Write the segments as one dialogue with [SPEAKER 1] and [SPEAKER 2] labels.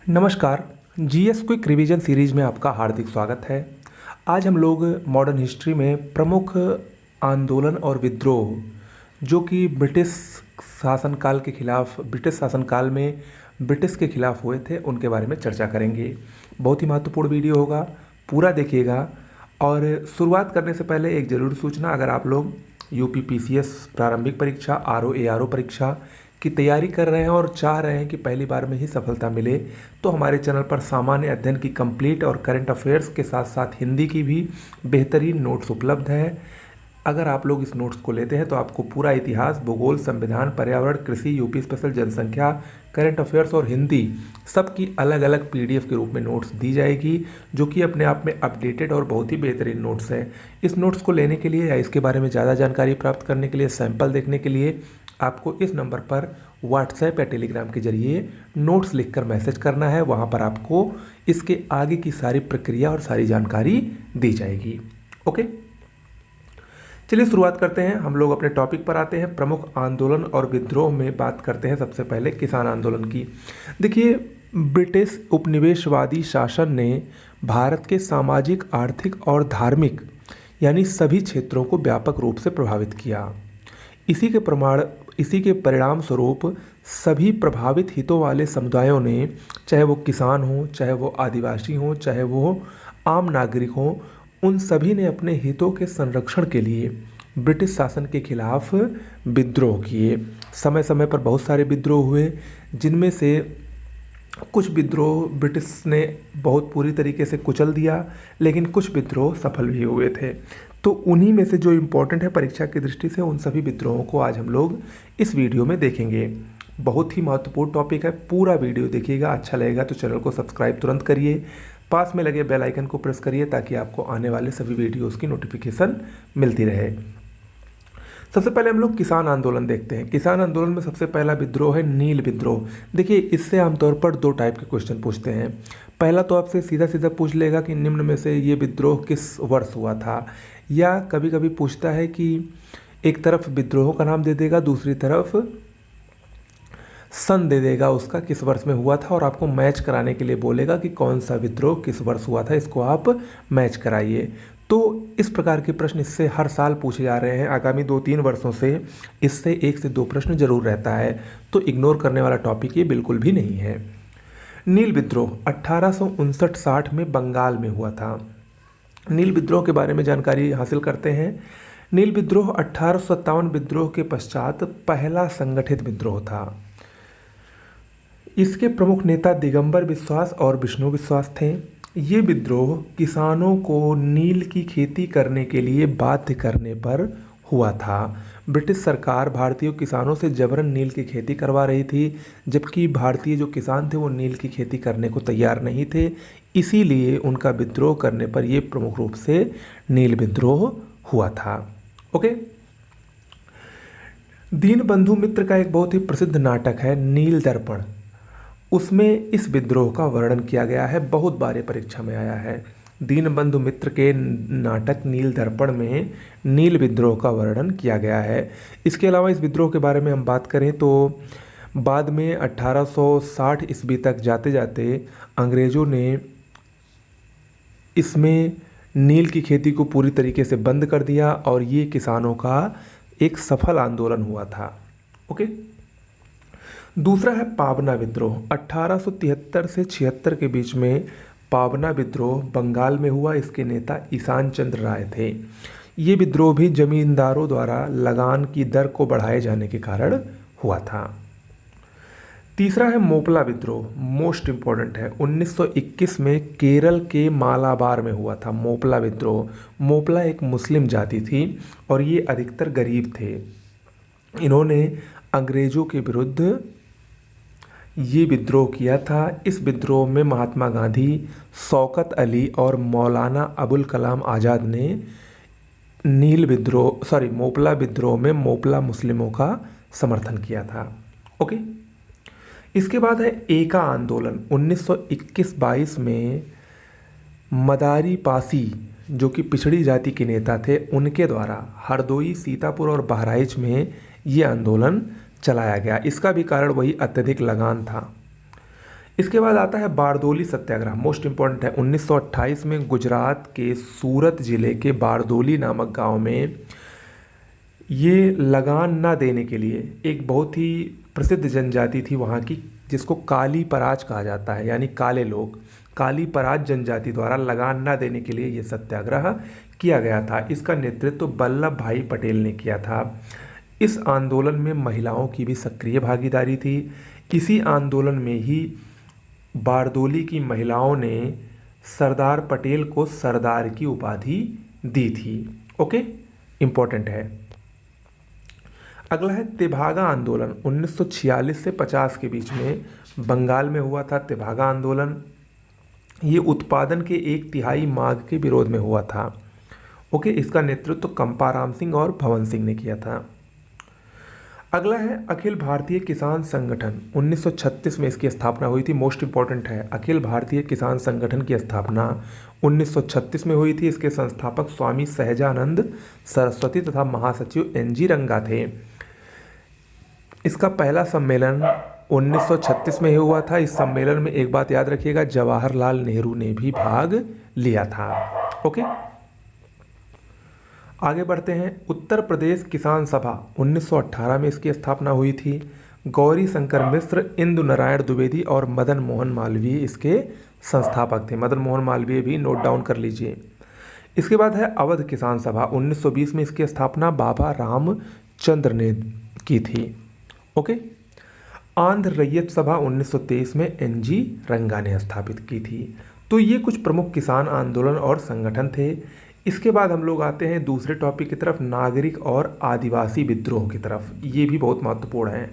[SPEAKER 1] नमस्कार। GS quick revision series में आपका हार्दिक स्वागत है। आज हम लोग मॉडर्न हिस्ट्री में प्रमुख आंदोलन और विद्रोह जो कि ब्रिटिश शासनकाल में ब्रिटिश के खिलाफ हुए थे उनके बारे में चर्चा करेंगे। बहुत ही महत्वपूर्ण वीडियो होगा, पूरा देखिएगा। और शुरुआत करने से पहले एक ज़रूरी सूचना, अगर आप लोग यूपीपीसीएस प्रारंभिक परीक्षा, आरओ एआरओ परीक्षा की तैयारी कर रहे हैं और चाह रहे हैं कि पहली बार में ही सफलता मिले, तो हमारे चैनल पर सामान्य अध्ययन की कंप्लीट और करंट अफेयर्स के साथ साथ हिंदी की भी बेहतरीन नोट्स उपलब्ध हैं। अगर आप लोग इस नोट्स को लेते हैं तो आपको पूरा इतिहास, भूगोल, संविधान, पर्यावरण, कृषि, यूपी स्पेशल, जनसंख्या, करंट अफेयर्स और हिंदी सबकी अलग अलग पीडीएफ के रूप में नोट्स दी जाएगी, जो कि अपने आप में अपडेटेड और बहुत ही बेहतरीन नोट्स हैं। इस नोट्स को लेने के लिए या इसके बारे में ज़्यादा जानकारी प्राप्त करने के लिए, सैंपल देखने के लिए आपको इस नंबर पर व्हाट्सएप या टेलीग्राम के जरिए नोट्स लिखकर मैसेज करना है। वहाँ पर आपको इसके आगे की सारी प्रक्रिया और सारी जानकारी दी जाएगी। ओके, चलिए शुरुआत करते हैं। हम लोग अपने टॉपिक पर आते हैं। प्रमुख आंदोलन और विद्रोह में बात करते हैं सबसे पहले किसान आंदोलन की। देखिए, ब्रिटिश उपनिवेशवादी शासन ने भारत के सामाजिक, आर्थिक और धार्मिक यानी सभी क्षेत्रों को व्यापक रूप से प्रभावित किया। इसी के परिणाम स्वरूप सभी प्रभावित हितों वाले समुदायों ने, चाहे वो किसान हों, चाहे वो आदिवासी हों, चाहे वो आम नागरिक हों, उन सभी ने अपने हितों के संरक्षण के लिए ब्रिटिश शासन के खिलाफ विद्रोह किए। समय समय पर बहुत सारे विद्रोह हुए, जिनमें से कुछ विद्रोह ब्रिटिश ने बहुत पूरी तरीके से कुचल दिया, लेकिन कुछ विद्रोह सफल भी हुए थे। तो उन्हीं में से जो इम्पोर्टेंट है परीक्षा की दृष्टि से, उन सभी विद्रोहों को आज हम लोग इस वीडियो में देखेंगे। बहुत ही महत्वपूर्ण टॉपिक है, पूरा वीडियो देखिएगा। अच्छा लगेगा तो चैनल को सब्सक्राइब तुरंत करिए, पास में लगे बेल आइकन को प्रेस करिए ताकि आपको आने वाले सभी वीडियोज़ की नोटिफिकेशन मिलती रहे। सबसे पहले हम लोग किसान आंदोलन देखते हैं। किसान आंदोलन में सबसे पहला विद्रोह है नील विद्रोह। देखिए, इससे आमतौर पर दो टाइप के क्वेश्चन पूछते हैं। पहला तो आपसे सीधा सीधा पूछ लेगा कि निम्न में से ये विद्रोह किस वर्ष हुआ था, या कभी कभी पूछता है कि एक तरफ विद्रोह का नाम दे देगा, दूसरी तरफ सन दे देगा उसका, किस वर्ष में हुआ था, और आपको मैच कराने के लिए बोलेगा कि कौन सा विद्रोह किस वर्ष हुआ था, इसको आप मैच कराइए। तो इस प्रकार के प्रश्न इससे हर साल पूछे जा रहे हैं। आगामी 2-3 वर्षों से इससे 1 से 2 प्रश्न जरूर रहता है, तो इग्नोर करने वाला टॉपिक ये बिल्कुल भी नहीं है। नील विद्रोह 1859-60 में बंगाल में हुआ था। नील विद्रोह के बारे में जानकारी हासिल करते हैं। नील विद्रोह 1857 विद्रोह के पश्चात पहला संगठित विद्रोह था। इसके प्रमुख नेता दिगंबर विश्वास और विष्णु विश्वास थे। ये विद्रोह किसानों को नील की खेती करने के लिए बाध्य करने पर हुआ था। ब्रिटिश सरकार भारतीय किसानों से जबरन नील की खेती करवा रही थी, जबकि भारतीय जो किसान थे वो नील की खेती करने को तैयार नहीं थे। इसीलिए उनका विद्रोह करने पर यह प्रमुख रूप से नील विद्रोह हुआ था। ओके, दीनबंधु मित्र का एक बहुत ही प्रसिद्ध नाटक है नील दर्पण। उसमें इस विद्रोह का वर्णन किया गया है, बहुत बार परीक्षा में आया है। दीनबंधु मित्र के नाटक नील दर्पण में नील विद्रोह का वर्णन किया गया है। इसके अलावा इस विद्रोह के बारे में हम बात करें तो बाद में 1860 ईस्वी तक जाते जाते अंग्रेज़ों ने इसमें नील की खेती को पूरी तरीके से बंद कर दिया और ये किसानों का एक सफल आंदोलन हुआ था। ओके, दूसरा है पाबना विद्रोह। 1873 से 76 के बीच में पाबना विद्रोह बंगाल में हुआ। इसके नेता ईशान चंद्र राय थे। ये विद्रोह भी जमींदारों द्वारा लगान की दर को बढ़ाए जाने के कारण हुआ था। तीसरा है मोपला विद्रोह, मोस्ट इम्पॉर्टेंट है। 1921 में केरल के मालाबार में हुआ था मोपला विद्रोह। मोपला एक मुस्लिम जाति थी और ये अधिकतर गरीब थे। इन्होंने अंग्रेज़ों के विरुद्ध ये विद्रोह किया था। इस विद्रोह में महात्मा गांधी, शौकत अली और मौलाना अबुल कलाम आज़ाद ने मोपला विद्रोह में मोपला मुस्लिमों का समर्थन किया था। ओके, इसके बाद है एका आंदोलन। 1921-22 में मदारी पासी, जो कि पिछड़ी जाति के नेता थे, उनके द्वारा हरदोई, सीतापुर और बहराइच में ये आंदोलन चलाया गया। इसका भी कारण वही अत्यधिक लगान था। इसके बाद आता है बारदोली सत्याग्रह, मोस्ट इम्पॉर्टेंट है। 1928 में गुजरात के सूरत जिले के बारदोली नामक गांव में ये लगान ना देने के लिए एक बहुत ही प्रसिद्ध जनजाति थी वहाँ की, जिसको काली पराज कहा जाता है, यानी काले लोग, काली पराज जनजाति द्वारा लगान ना देने के लिए ये सत्याग्रह किया गया था। इसका नेतृत्व वल्लभ भाई पटेल ने किया था। इस आंदोलन में महिलाओं की भी सक्रिय भागीदारी थी। इसी आंदोलन में ही बारदोली की महिलाओं ने सरदार पटेल को सरदार की उपाधि दी थी। ओके, इम्पोर्टेंट है। अगला है तेभागा आंदोलन, 1946 से 50 के बीच में बंगाल में हुआ था तेभागा आंदोलन। ये उत्पादन के 1/3 मांग के विरोध में हुआ था। ओके, इसका नेतृत्व कंपाराम सिंह और भवन सिंह ने किया था। अगला है अखिल भारतीय किसान संगठन, 1936 में इसकी स्थापना हुई थी। मोस्ट इंपॉर्टेंट है, अखिल भारतीय किसान संगठन की स्थापना 1936 में हुई थी। इसके संस्थापक स्वामी सहजानंद सरस्वती तथा महासचिव NG रंगा थे। इसका पहला सम्मेलन 1936 में ही हुआ था। इस सम्मेलन में एक बात याद रखिएगा, जवाहरलाल नेहरू ने भी भाग लिया था। ओके, आगे बढ़ते हैं। उत्तर प्रदेश किसान सभा, 1918 में इसकी स्थापना हुई थी। गौरी शंकर मिश्र, इंदु नारायण द्विवेदी और मदन मोहन मालवीय इसके संस्थापक थे। मदन मोहन मालवीय भी नोट डाउन कर लीजिए। इसके बाद है अवध किसान सभा, 1920 में इसकी स्थापना बाबा रामचंद्र ने की थी। ओके, आंध्र रैयत सभा 1923 में NG रंगा ने स्थापित की थी। तो ये कुछ प्रमुख किसान आंदोलन और संगठन थे। इसके बाद हम लोग आते हैं दूसरे टॉपिक की तरफ, नागरिक और आदिवासी विद्रोह की तरफ। ये भी बहुत महत्वपूर्ण है।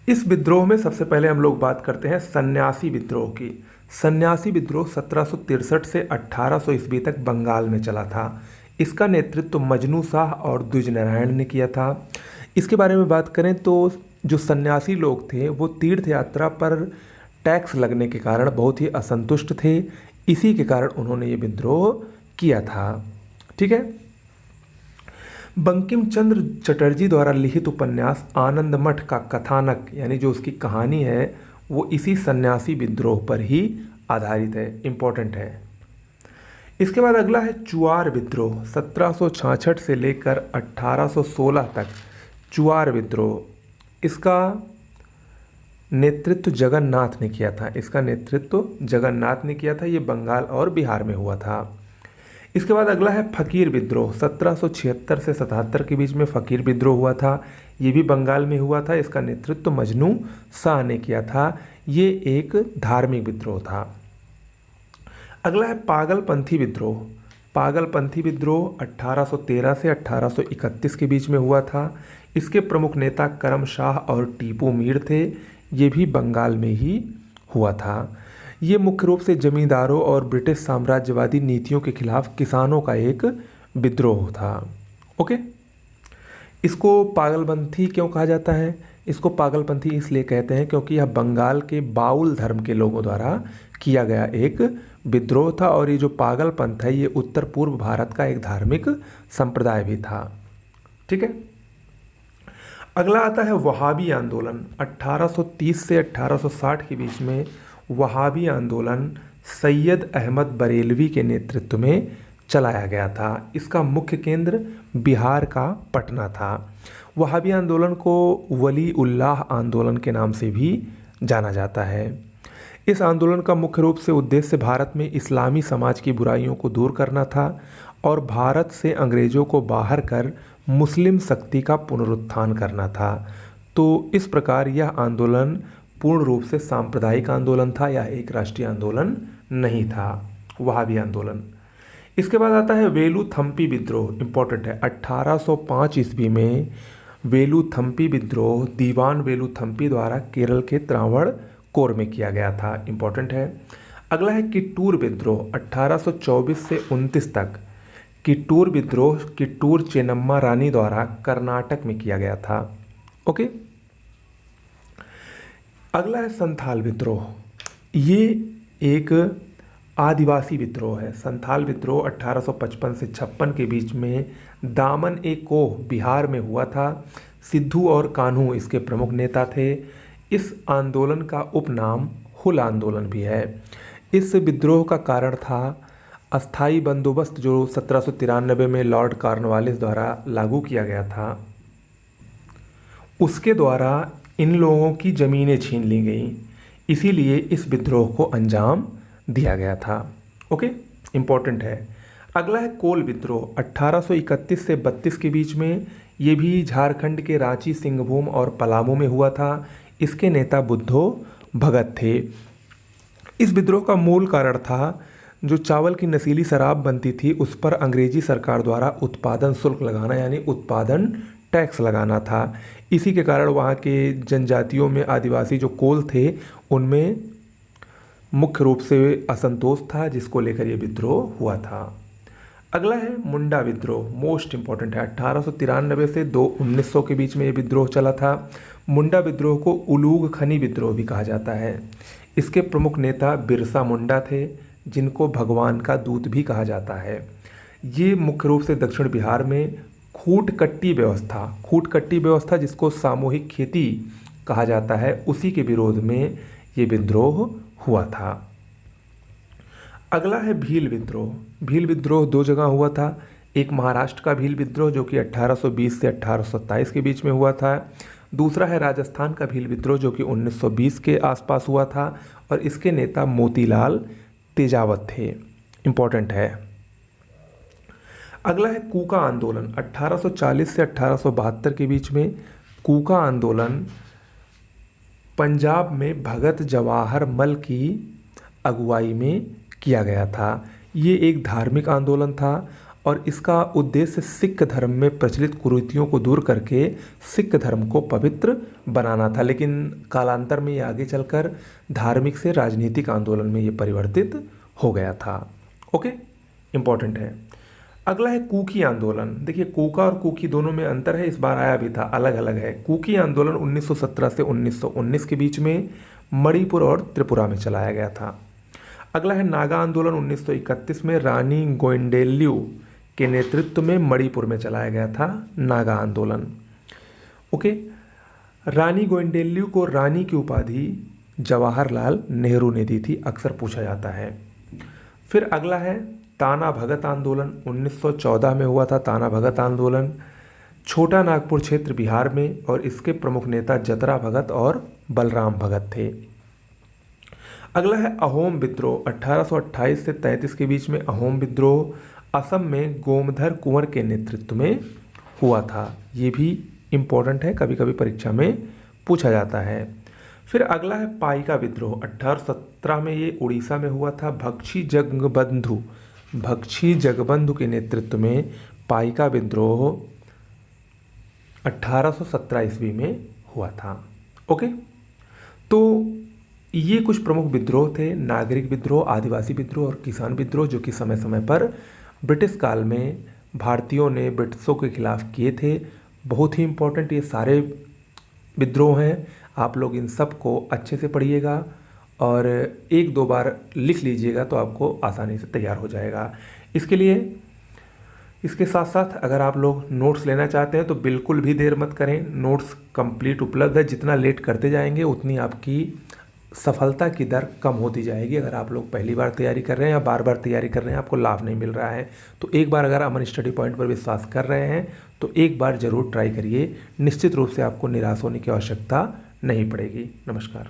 [SPEAKER 1] इस विद्रोह में सबसे पहले हम लोग बात करते हैं सन्यासी विद्रोह की। सन्यासी विद्रोह 1763 से 1800 ईस्वी तक बंगाल में चला था। इसका नेतृत्व मजनू शाह और द्विज नारायण ने किया था। इसके बारे में बात करें तो जो सन्यासी लोग थे वो तीर्थ यात्रा पर टैक्स लगने के कारण बहुत ही असंतुष्ट थे। इसी के कारण उन्होंने ये विद्रोह किया था। ठीक है। बंकिम चंद्र चटर्जी द्वारा लिखित उपन्यास आनंद मठ का कथानक, यानी जो उसकी कहानी है, वो इसी सन्यासी विद्रोह पर ही आधारित है। इम्पोर्टेंट है। इसके बाद अगला है चुआर विद्रोह, 1766 से लेकर 1816 तक चुआर विद्रोह। इसका नेतृत्व जगन्नाथ ने किया था। इसका नेतृत्व जगन्नाथ ने किया था। ये बंगाल और बिहार में हुआ था। इसके बाद अगला है फकीर विद्रोह, 1776 से 77 के बीच में फकीर विद्रोह हुआ था। ये भी बंगाल में हुआ था। इसका नेतृत्व मजनू शाह ने किया था। ये एक धार्मिक विद्रोह था। अगला है पागलपंथी विद्रोह। पागलपंथी विद्रोह 1813 से 1831 के बीच में हुआ था। इसके प्रमुख नेता करम शाह और टीपू मीर थे। ये भी बंगाल में ही हुआ था। ये मुख्य रूप से जमींदारों और ब्रिटिश साम्राज्यवादी नीतियों के खिलाफ किसानों का एक विद्रोह था। ओके, इसको पागलपंथी क्यों कहा जाता है? इसको पागलपंथी इसलिए कहते हैं क्योंकि यह बंगाल के बाउल धर्म के लोगों द्वारा किया गया एक विद्रोह था। और ये जो पागलपंथ है ये उत्तर पूर्व भारत का एक धार्मिक संप्रदाय भी था। ठीक है। अगला आता है वहाबी आंदोलन। 1830 से 1860 के बीच में वहाबी आंदोलन सैयद अहमद बरेलवी के नेतृत्व में चलाया गया था। इसका मुख्य केंद्र बिहार का पटना था। वहाबी आंदोलन को वली उल्लाह आंदोलन के नाम से भी जाना जाता है। इस आंदोलन का मुख्य रूप से उद्देश्य भारत में इस्लामी समाज की बुराइयों को दूर करना था और भारत से अंग्रेज़ों को बाहर कर मुस्लिम शक्ति का पुनरुत्थान करना था। तो इस प्रकार यह आंदोलन पूर्ण रूप से सांप्रदायिक आंदोलन था या एक राष्ट्रीय आंदोलन नहीं था, वहाबी आंदोलन। इसके बाद आता है वेलुथम्पी विद्रोह। इम्पोर्टेंट है, 1805 ईस्वी में वेलुथम्पी विद्रोह दीवान वेलुथम्पी द्वारा केरल के त्रावणकोर में किया गया था। इम्पोर्टेंट है। अगला है किट्टूर विद्रोह, 1824 से 29 तक। किट्टूर विद्रोह किट्टूर चेन्नम्मा रानी द्वारा कर्नाटक में किया गया था। ओके। अगला है संथाल विद्रोह। ये एक आदिवासी विद्रोह है। संथाल विद्रोह 1855 से 56 के बीच में दामन ए कोह बिहार में हुआ था। सिद्धू और कान्हू इसके प्रमुख नेता थे। इस आंदोलन का उपनाम हुल आंदोलन भी है। इस विद्रोह का कारण था अस्थाई बंदोबस्त जो 1793 में लॉर्ड कॉर्नवालिस द्वारा लागू किया गया था। उसके द्वारा इन लोगों की ज़मीनें छीन ली गईं, इसीलिए इस विद्रोह को अंजाम दिया गया था। ओके, इम्पोर्टेंट है। अगला है कोल विद्रोह 1831 से 32 के बीच में। ये भी झारखंड के रांची, सिंहभूम और पलामू में हुआ था। इसके नेता बुद्धो भगत थे। इस विद्रोह का मूल कारण था जो चावल की नशीली शराब बनती थी उस पर अंग्रेजी सरकार द्वारा उत्पादन शुल्क लगाना, यानी उत्पादन टैक्स लगाना था। इसी के कारण वहाँ के जनजातियों में आदिवासी जो कोल थे उनमें मुख्य रूप से असंतोष था, जिसको लेकर ये विद्रोह हुआ था। अगला है मुंडा विद्रोह, मोस्ट इंपॉर्टेंट है। 1893 से 1900 के बीच में ये विद्रोह चला था। मुंडा विद्रोह को उलूग खनी विद्रोह भी कहा जाता है। इसके प्रमुख नेता बिरसा मुंडा थे, जिनको भगवान का दूत भी कहा जाता है। ये मुख्य रूप से दक्षिण बिहार में खूट कट्टी व्यवस्था जिसको सामूहिक खेती कहा जाता है, उसी के विरोध में ये विद्रोह हुआ था। अगला है भील विद्रोह। भील विद्रोह दो जगह हुआ था। एक महाराष्ट्र का भील विद्रोह जो कि 1820 से 1827 के बीच में हुआ था। दूसरा है राजस्थान का भील विद्रोह जो कि 1920 के आसपास हुआ था और इसके नेता मोतीलाल तेजावत थे। इम्पोर्टेंट है। अगला है कूका आंदोलन 1840 से 1872 के बीच में। कूका आंदोलन पंजाब में भगत जवाहर मल की अगुवाई में किया गया था। ये एक धार्मिक आंदोलन था और इसका उद्देश्य सिख धर्म में प्रचलित कुरीतियों को दूर करके सिख धर्म को पवित्र बनाना था। लेकिन कालांतर में ये आगे चलकर धार्मिक से राजनीतिक आंदोलन में ये परिवर्तित हो गया था। ओके, इम्पॉर्टेंट है। अगला है कूकी आंदोलन। देखिए, कूका और कूकी दोनों में अंतर है, इस बार आया भी था, अलग अलग है। कूकी आंदोलन 1917 से 1919 के बीच में मणिपुर और त्रिपुरा में चलाया गया था। अगला है नागा आंदोलन 1931 में रानी गोइंडेल्यू के नेतृत्व में मणिपुर में चलाया गया था नागा आंदोलन। ओके, रानी गोइंडेल्यू को रानी की उपाधि जवाहरलाल नेहरू ने दी थी, अक्सर पूछा जाता है। फिर अगला है ताना भगत आंदोलन 1914 में हुआ था। ताना भगत आंदोलन छोटा नागपुर क्षेत्र बिहार में और इसके प्रमुख नेता जतरा भगत और बलराम भगत थे। अगला है अहोम विद्रोह 1828 से 33 के बीच में। अहोम विद्रोह असम में गोमधर कुंवर के नेतृत्व में हुआ था। ये भी इम्पोर्टेंट है, कभी कभी परीक्षा में पूछा जाता है। फिर अगला है पाइका विद्रोह 1817 में, ये उड़ीसा में हुआ था। भक्षी जगबंधु के नेतृत्व में पाइका विद्रोह 1817 ईस्वी में हुआ था। ओके, तो ये कुछ प्रमुख विद्रोह थे, नागरिक विद्रोह, आदिवासी विद्रोह और किसान विद्रोह, जो कि समय समय पर ब्रिटिश काल में भारतीयों ने ब्रिटिशों के खिलाफ किए थे। बहुत ही इम्पोर्टेंट ये सारे विद्रोह हैं। आप लोग इन सब को अच्छे से पढ़िएगा और एक दो बार लिख लीजिएगा तो आपको आसानी से तैयार हो जाएगा। इसके लिए इसके साथ साथ अगर आप लोग नोट्स लेना चाहते हैं तो बिल्कुल भी देर मत करें, नोट्स कंप्लीट उपलब्ध है। जितना लेट करते जाएंगे उतनी आपकी सफलता की दर कम होती जाएगी। अगर आप लोग पहली बार तैयारी कर रहे हैं या बार बार तैयारी कर रहे हैं, आपको लाभ नहीं मिल रहा है, तो एक बार अगर अमन स्टडी पॉइंट पर विश्वास कर रहे हैं तो एक बार ज़रूर ट्राई करिए। निश्चित रूप से आपको निराश होने की आवश्यकता नहीं पड़ेगी। नमस्कार।